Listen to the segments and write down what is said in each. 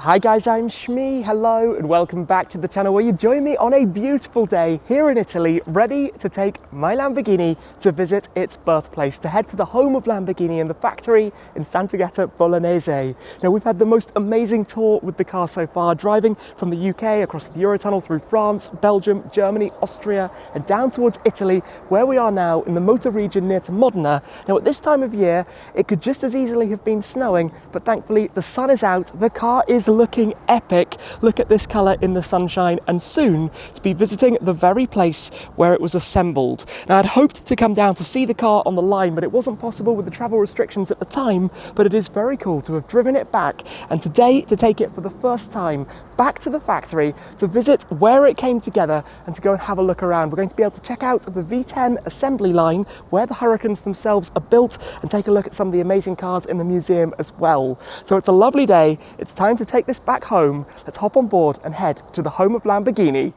Hi guys, I'm Shmee, hello and welcome back to the channel where you join me on a beautiful day here in Italy, ready to take my Lamborghini to visit its birthplace, to head to the home of Lamborghini and the factory in Sant'Agata Bolognese. Now we've had the most amazing tour with the car so far, driving from the UK across the Eurotunnel through France, Belgium, Germany, Austria and down towards Italy, where we are now in the motor region near to Modena. Now at this time of year, it could just as easily have been snowing, but thankfully the sun is out, the car is looking epic. Look at this colour in the sunshine, and soon to be visiting the very place where it was assembled. Now I'd hoped to come down to see the car on the line, but it wasn't possible with the travel restrictions at the time, but it is very cool to have driven it back and today to take it for the first time back to the factory to visit where it came together and to go and have a look around. We're going to be able to check out the V10 assembly line where the Huracans themselves are built and take a look at some of the amazing cars in the museum as well. So it's a lovely day, it's time to take this back home. Let's hop on board and head to the home of Lamborghini.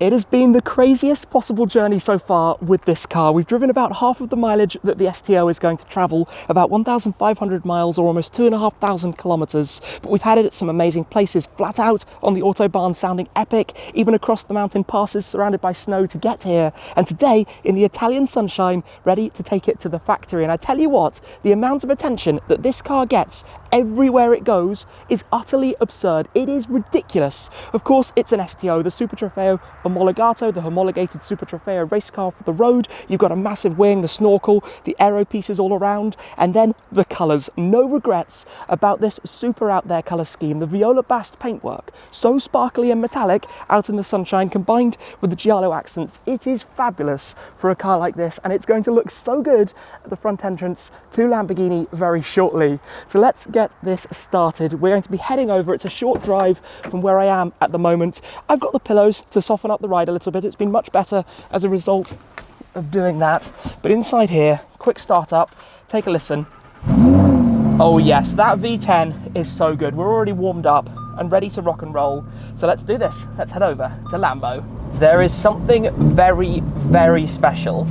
It has been the craziest possible journey so far with this car. We've driven about half of the mileage that the STO is going to travel, about 1,500 miles or almost 2,500 kilometers. But we've had it at some amazing places, flat out on the Autobahn sounding epic, even across the mountain passes surrounded by snow to get here. And today in the Italian sunshine, ready to take it to the factory. And I tell you what, the amount of attention that this car gets everywhere it goes is utterly absurd. It is ridiculous. Of course, it's an STO, the Super Trofeo Omologato, the homologated Super Trofeo race car for the road. You've got a massive wing, the snorkel, the aero pieces all around, and then the colours. No regrets about this super out there colour scheme. The viola bast paintwork, so sparkly and metallic out in the sunshine, combined with the giallo accents. It is fabulous for a car like this, and it's going to look so good at the front entrance to Lamborghini very shortly. So let's get this started. We're going to be heading over. It's a short drive from where I am at the moment. I've got the pillows to soften up the ride a little bit. It's been much better as a result of doing that. But inside here, quick start up, take a listen. Oh yes, that V10 is so good. We're already warmed up and ready to rock and roll. So let's do this. Let's head over to Lambo. There is something very, very special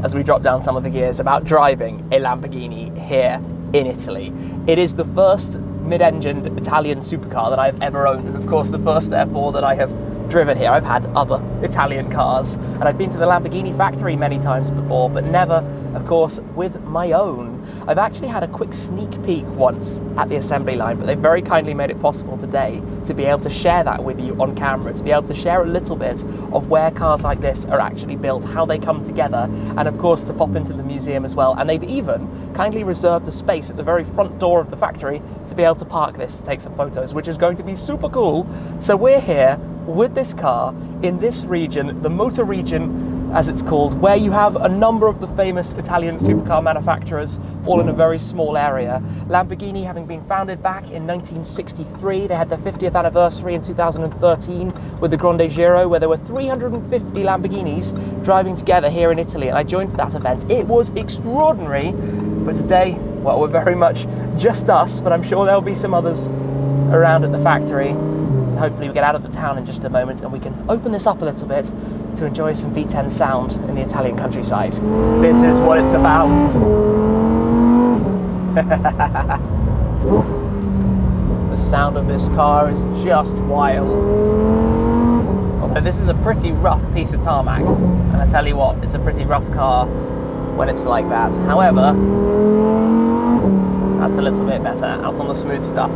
as we drop down some of the gears about driving a Lamborghini here in Italy. It is the first mid-engined Italian supercar that I've ever owned, and of course the first therefore that I have driven here. I've had other Italian cars and I've been to the Lamborghini factory many times before, but never, of course, with my own. I've actually had a quick sneak peek once at the assembly line, but they very kindly made it possible today to be able to share that with you on camera, to be able to share a little bit of where cars like this are actually built, how they come together, and of course to pop into the museum as well. And they've even kindly reserved a space at the very front door of the factory to be able to park this to take some photos, which is going to be super cool. So we're here with this car in this region, the motor region as it's called, where you have a number of the famous Italian supercar manufacturers all in a very small area. Lamborghini having been founded back in 1963, they had their 50th anniversary in 2013 with the Grande Giro, where there were 350 Lamborghinis driving together here in Italy, and I joined for that event. It was extraordinary, but today, well, we're very much just us, but I'm sure there'll be some others around at the factory. Hopefully we get out of the town in just a moment and we can open this up a little bit to enjoy some V10 sound in the Italian countryside. This is what it's about. The sound of this car is just wild. Although this is a pretty rough piece of tarmac, and I tell you what, it's a pretty rough car when it's like that. However, that's a little bit better out on the smooth stuff.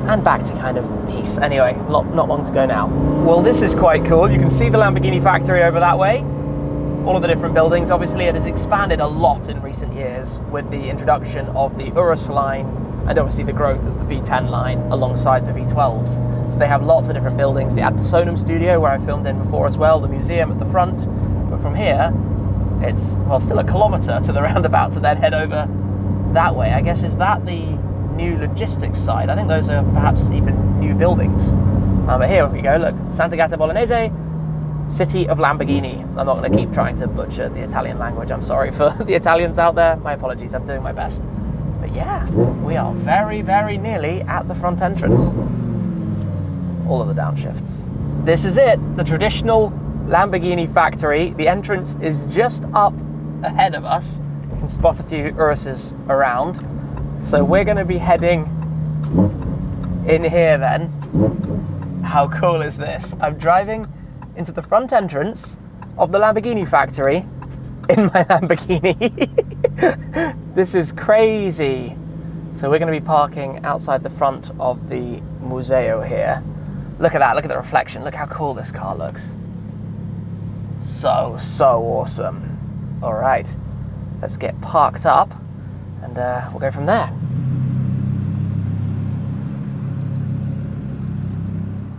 And back to kind of peace. Anyway, not long to go now. Well, this is quite cool. You can see the Lamborghini factory over that way. All of the different buildings. Obviously, it has expanded a lot in recent years with the introduction of the Urus line and obviously the growth of the V10 line alongside the V12s. So they have lots of different buildings. The Ad Personam studio, where I filmed in before as well, the museum at the front. But from here, it's, well, still a kilometre to the roundabout to then head over that way. I guess, is that the new logistics side? I think those are perhaps even new buildings. But here we go, look, Sant'Agata Bolognese, city of Lamborghini. I'm not going to keep trying to butcher the Italian language. I'm sorry for the Italians out there. My apologies, I'm doing my best. But yeah, we are very, very nearly at the front entrance. All of the downshifts. This is it, the traditional Lamborghini factory. The entrance is just up ahead of us. You can spot a few Uruses around. So we're going to be heading in here then. How cool is this? I'm driving into the front entrance of the Lamborghini factory in my Lamborghini. This is crazy. So we're going to be parking outside the front of the Museo here. Look at that, look at the reflection. Look how cool this car looks. So awesome. All right, let's get parked up and we'll go from there.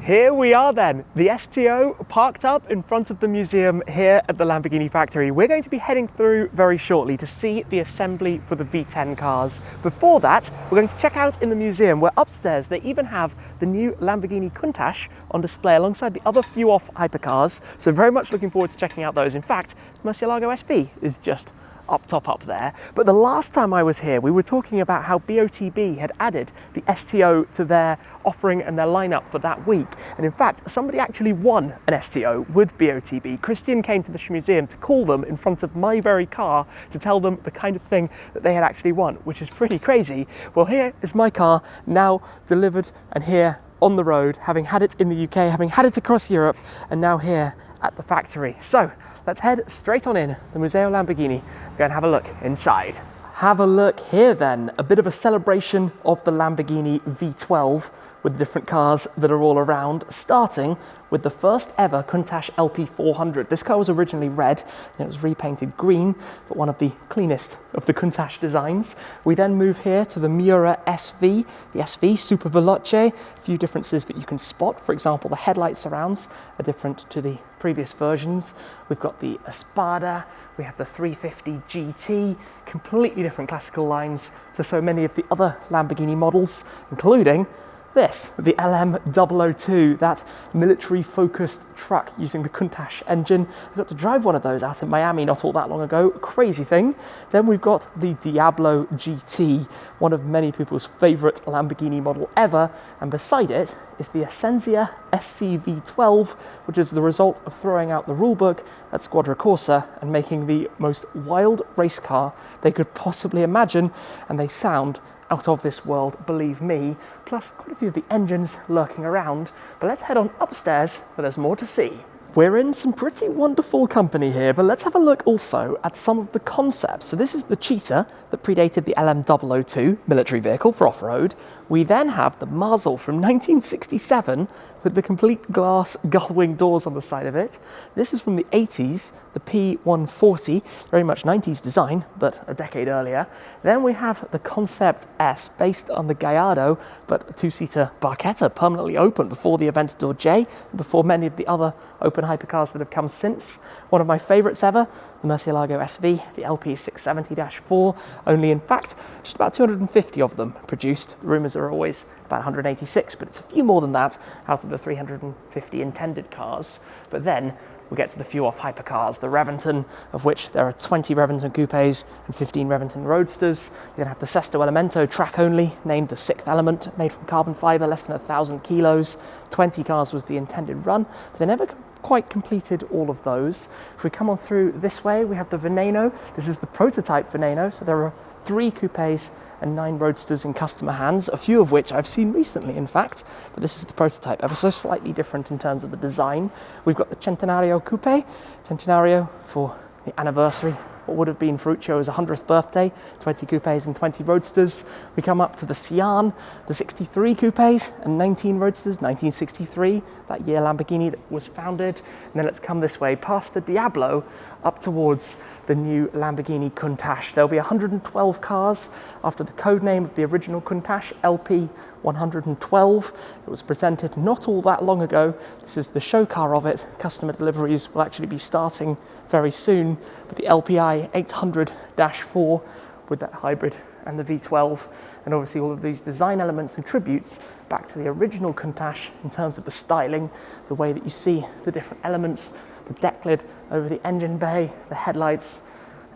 Here we are then, the STO parked up in front of the museum here at the Lamborghini factory. We're going to be heading through very shortly to see the assembly for the V10 cars. Before that, we're going to check out in the museum where upstairs they even have the new Lamborghini Countach on display alongside the other few off hypercars. So very much looking forward to checking out those. In fact, Murcielago SV is just up there. But the last time I was here, we were talking about how BOTB had added the STO to their offering and their lineup for that week. And in fact, somebody actually won an STO with BOTB. Christian came to the museum to call them in front of my very car to tell them the kind of thing that they had actually won, which is pretty crazy. Well, here is my car now delivered and here on the road, having had it in the UK, having had it across Europe, and now here at the factory. So let's head straight on in the Museo Lamborghini, go and have a look inside. Have a look here then, a bit of a celebration of the Lamborghini V12 with the different cars that are all around, starting with the first ever Countach LP400. This car was originally red and it was repainted green, but one of the cleanest of the Countach designs. We then move here to the Miura SV, the SV Super Veloce. A few differences that you can spot. For example, the headlight surrounds are different to the previous versions. We've got the Espada, we have the 350 GT, completely different classical lines to so many of the other Lamborghini models, including this, the LM002, that military-focused truck using the Countach engine. I got to drive one of those out in Miami not all that long ago, crazy thing. Then we've got the Diablo GT, one of many people's favourite Lamborghini model ever, and beside it is the Essentia SCV12, which is the result of throwing out the rulebook at Squadra Corsa and making the most wild race car they could possibly imagine, and they sound out of this world, believe me, plus quite a few of the engines lurking around. But let's head on upstairs where there's more to see. We're in some pretty wonderful company here, but let's have a look also at some of the concepts. So this is the Cheetah that predated the LM002 military vehicle for off-road. We then have the Mazel from 1967 with the complete glass gull-wing doors on the side of it. This is from the 80s, the P140, very much 90s design, but a decade earlier. Then we have the Concept S, based on the Gallardo, but a two-seater Barchetta, permanently open before the Aventador J, before many of the other open hypercars that have come since. One of my favourites ever, the Murcielago SV, the LP670-4, only in fact just about 250 of them produced. The rumours are always about 186, but it's a few more than that out of the 350 intended cars. But then we get to the few off hypercars, the Reventon, of which there are 20 Reventon coupes and 15 Reventon roadsters. You then have the Sesto Elemento track only, named the Sixth Element, made from carbon fibre, less than 1,000 kilos. 20 cars was the intended run, but they never quite completed all of those. If we come on through this way, we have the Veneno. This is the prototype Veneno, so there are 3 coupes and 9 roadsters in customer hands, a few of which I've seen recently, in fact, but this is the prototype, ever so slightly different in terms of the design. We've got the Centenario Coupe, Centenario for the anniversary, what would have been Ferruccio's 100th birthday, 20 coupes and 20 roadsters. We come up to the Sian, the 63 coupes and 19 roadsters, 1963, that year Lamborghini that was founded. And then let's come this way, past the Diablo, up towards the new Lamborghini Countach. There'll be 112 cars after the code name of the original Countach, LP112. It was presented not all that long ago. This is the show car of it. Customer deliveries will actually be starting very soon with the LPI 800-4 with that hybrid and the V12, and obviously all of these design elements and tributes back to the original Countach in terms of the styling, the way that you see the different elements, the deck lid over the engine bay, the headlights,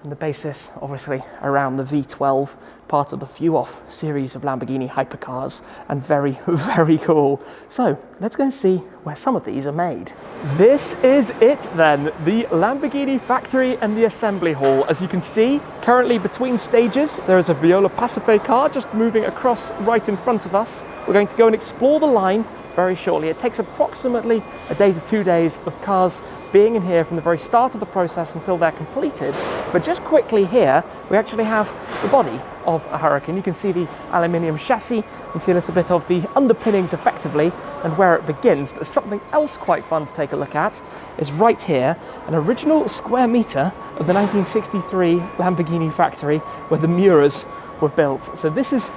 and the basis obviously around the V12, part of the few-off series of Lamborghini hypercars, and very, very cool. So let's go and see where some of these are made. This is it then, the Lamborghini factory and the assembly hall. As you can see, currently between stages, there is a Viola Pacife car just moving across right in front of us. We're going to go and explore the line very shortly. It takes approximately a day to 2 days of cars being in here from the very start of the process until they're completed. But just quickly here, we actually have the body of a Huracan. You can see the aluminium chassis, you can see a little bit of the underpinnings effectively and where it begins. But something else quite fun to take a look at is right here, an original square meter of the 1963 Lamborghini factory where the Miuras were built. So this is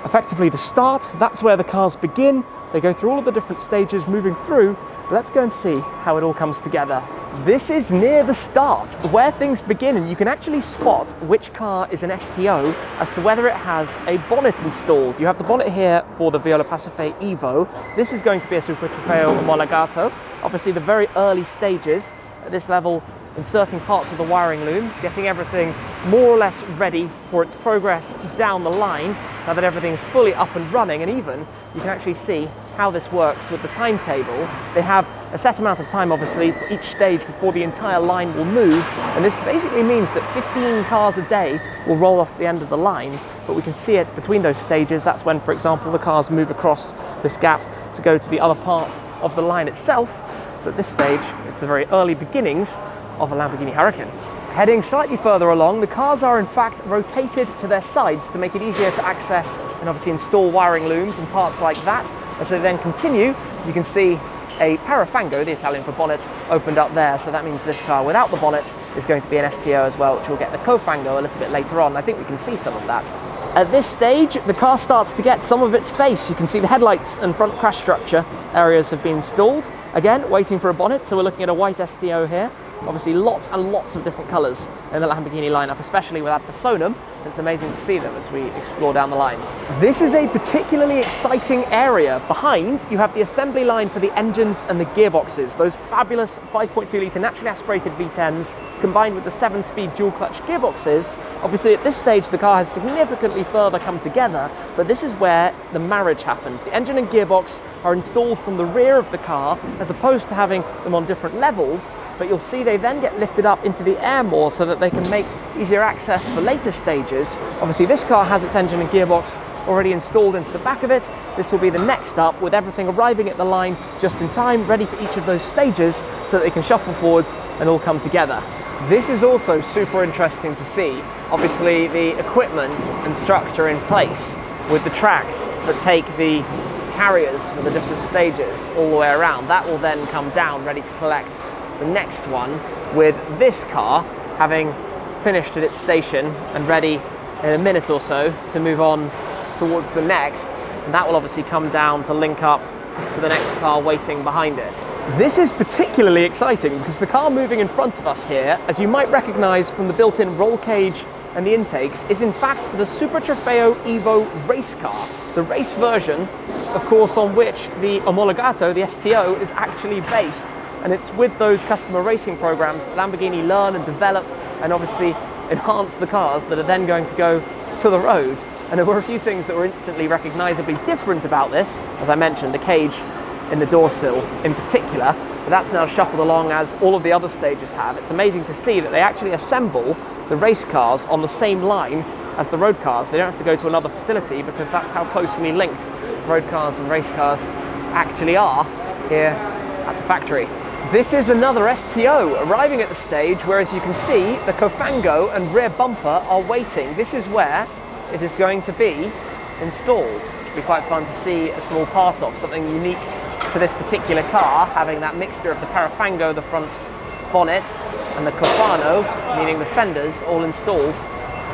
effectively the start. That's where the cars begin. They go through all of the different stages moving through. Let's go and see how it all comes together. This is near the start, where things begin, and you can actually spot which car is an STO as to whether it has a bonnet installed. You have the bonnet here for the Viola Pacife Evo. This is going to be a Super Trofeo Omologato. Obviously the very early stages at this level, inserting parts of the wiring loom, getting everything more or less ready for its progress down the line. Now that everything's fully up and running, and even you can actually see how this works with the timetable. They have a set amount of time obviously for each stage before the entire line will move, and this basically means that 15 cars a day will roll off the end of the line. But we can see it between those stages. That's when, for example, the cars move across this gap to go to the other part of the line itself. But at this stage, it's the very early beginnings of a Lamborghini Huracan. Heading slightly further along, the cars are in fact rotated to their sides to make it easier to access and obviously install wiring looms and parts like that. As they then continue, you can see a parafango, the Italian for bonnet, opened up there. So that means this car without the bonnet is going to be an STO as well, which will get the cofango a little bit later on. I think we can see some of that. At this stage, the car starts to get some of its face. You can see the headlights and front crash structure areas have been installed. Again, waiting for a bonnet, so we're looking at a white STO here. Obviously lots and lots of different colours in the Lamborghini lineup, especially with ad personam. It's amazing to see them as we explore down the line. This is a particularly exciting area. Behind, you have the assembly line for the engines and the gearboxes. Those fabulous 5.2 litre naturally aspirated V10s combined with the 7-speed dual clutch gearboxes. Obviously at this stage the car has significantly further come together, but this is where the marriage happens. The engine and gearbox are installed from the rear of the car as opposed to having them on different levels, but you'll see they then get lifted up into the air more so that they can make easier access for later stages. Obviously this car has its engine and gearbox already installed into the back of it. This will be the next up, with everything arriving at the line just in time, ready for each of those stages so that they can shuffle forwards and all come together. This is also super interesting to see. Obviously the equipment and structure in place with the tracks that take the carriers for the different stages all the way around. That will then come down ready to collect the next one, with this car having finished at its station and ready in a minute or so to move on towards the next, and that will obviously come down to link up to the next car waiting behind it. This is particularly exciting because the car moving in front of us here, as you might recognize from the built-in roll cage and the intakes, is in fact the Super Trofeo EVO race car, the race version, of course, on which the Omologato, the STO, is actually based. And it's with those customer racing programs that Lamborghini learn and develop and obviously enhance the cars that are then going to go to the road. And there were a few things that were instantly recognizably different about this. As I mentioned, the cage in the door sill in particular, but that's now shuffled along as all of the other stages have. It's amazing to see that they actually assemble the race cars on the same line as the road cars. They don't have to go to another facility because that's how closely linked road cars and race cars actually are here at the factory. This is another STO arriving at the stage where, as you can see, the cofango and rear bumper are waiting. This is where it is going to be installed. It should be quite fun to see a small part of, something unique to this particular car, having that mixture of the parafango, the front bonnet, and the cofano, meaning the fenders, all installed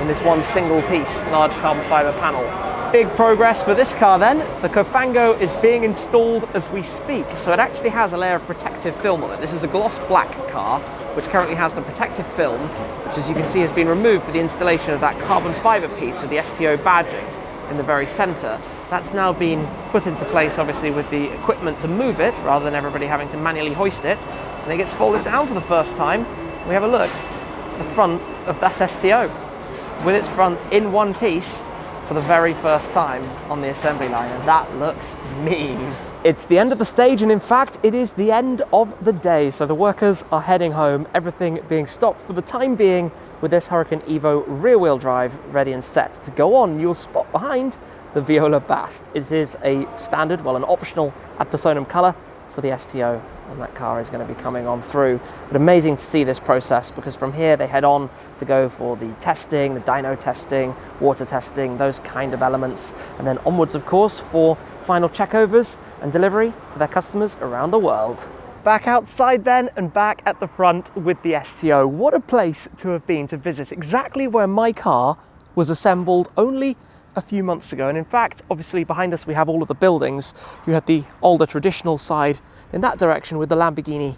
in this one single piece, large carbon fibre panel. Big progress for this car then. The cofango is being installed as we speak, so it actually has a layer of protective film on it. This is a gloss black car, which currently has the protective film, which, as you can see, has been removed for the installation of that carbon fibre piece with the STO badging in the very centre. That's now been put into place, obviously, with the equipment to move it, rather than everybody having to manually hoist it. And it gets folded down for the first time. We have a look. the front of that STO with its front in one piece for the very first time on the assembly line, and that looks mean. It's the end of the stage, and in fact it is the end of the day, so the workers are heading home, everything being stopped for the time being with this Huracan EVO rear-wheel drive ready and set to go on. You'll spot behind the Viola Bast. It is a standard, well, an optional ad personam colour for the STO, and that car is going to be coming on through. But amazing to see this process, because from here they head on to go for the testing, the dyno testing, water testing, those kind of elements, and then onwards of course for final checkovers and delivery to their customers around the world. Back outside then, and back at the front with the STO. What a place to have been to visit, exactly where my car was assembled only a few months ago. And in fact, obviously behind us we have all of the buildings. You had the older traditional side in that direction with the Lamborghini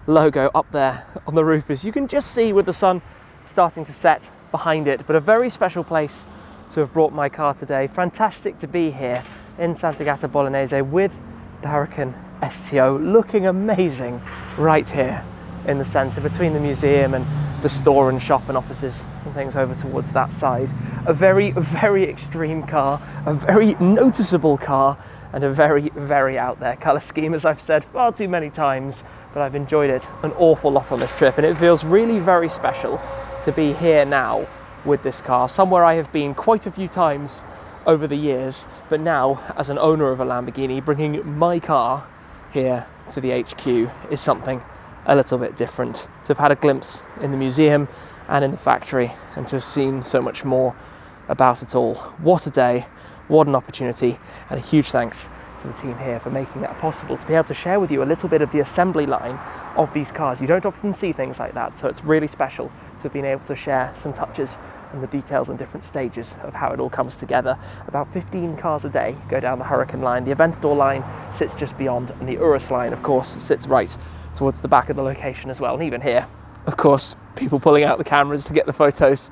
logo up there on the roof, as you can just see with the sun starting to set behind it. But a very special place to have brought my car today. Fantastic to be here in Sant'Agata Bolognese with the Huracan STO, looking amazing right here in the centre between the museum and the store and shop and offices and things over towards that side. A very, very extreme car, a very noticeable car, and a very, very out there colour scheme, as I've said far too many times, but I've enjoyed it an awful lot on this trip, and it feels really very special to be here now with this car, somewhere I have been quite a few times over the years, but now as an owner of a Lamborghini, bringing my car here to the HQ is something a little bit different. To have had a glimpse in the museum and in the factory, and to have seen so much more about it all. What a day, what an opportunity, and a huge thanks to the team here for making that possible, to be able to share with you a little bit of the assembly line of these cars. You don't often see things like that, so it's really special to have been able to share some touches and the details and different stages of how it all comes together. About 15 cars a day go down the Huracan line. The Aventador line sits just beyond, and the Urus line, of course, sits right towards the back of the location as well. And even here, of course, people pulling out the cameras to get the photos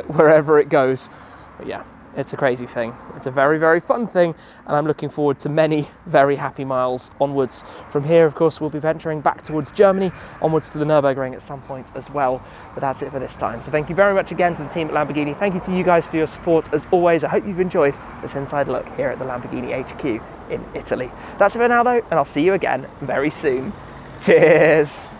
wherever it goes. But yeah, it's a crazy thing. It's a very, very fun thing, and I'm looking forward to many very happy miles onwards. From here, of course, we'll be venturing back towards Germany, onwards to the Nürburgring at some point as well. But that's it for this time. So thank you very much again to the team at Lamborghini. Thank you to you guys for your support as always. I hope you've enjoyed this inside look here at the Lamborghini HQ in Italy. That's it for now though, and I'll see you again very soon. Cheers!